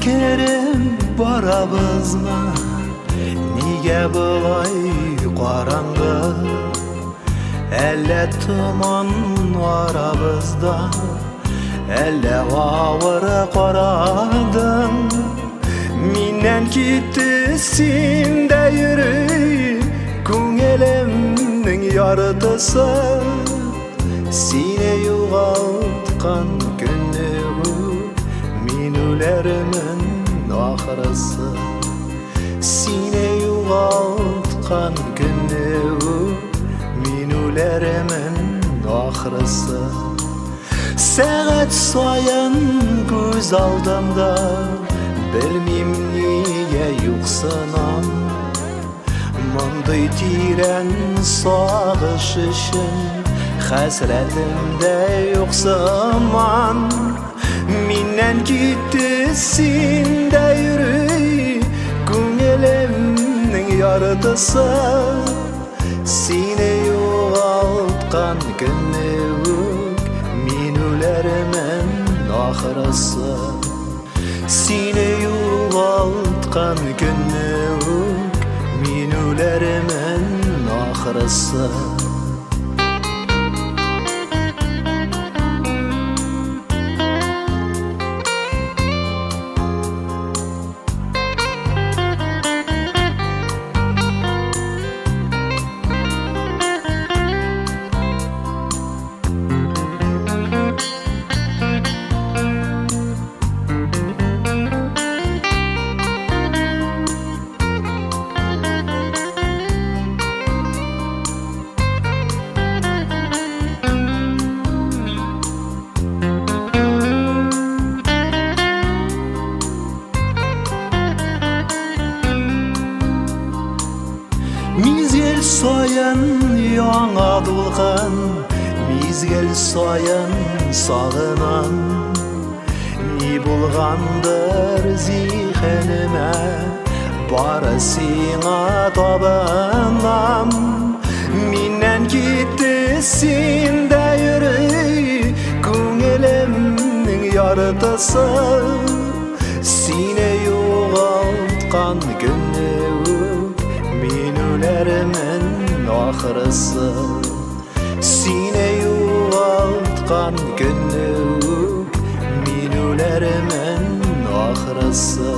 Bekerim barabızma Nige bulay qarangı Elle tuman arabızda Elle ağır qaradım Minnen gitti sinde yürü Kung'elimnin yarıdısı Sine yuğaltkan günlüğü Minülerimin ahırısı Sine yuğaltkan günlüğü Minülerimin ahırısı Saat sayan göz aldımda Bilmem niye yuqsınam Munday tiren sağışışın Hasretimde yuqsıman Minnen gitti sinde yürü Kung'elimnin yarıdısı Sine yuğaltkan günlük Minülerimin ahırısı Sine yuğaltkan günlük Minülerimin ahırısı Mizgel soyan yaڭa dolğan Mizgel soyan sağınan Ni bulğandır zihnime Bari siňa tabanam Minnen gitti sinde yürü Kung'elimnin yarıdısı Sine yuğaltkan günlüğü Minülerimin ahırısı Sine yuğaltkan günlük Minülerimin ahırısı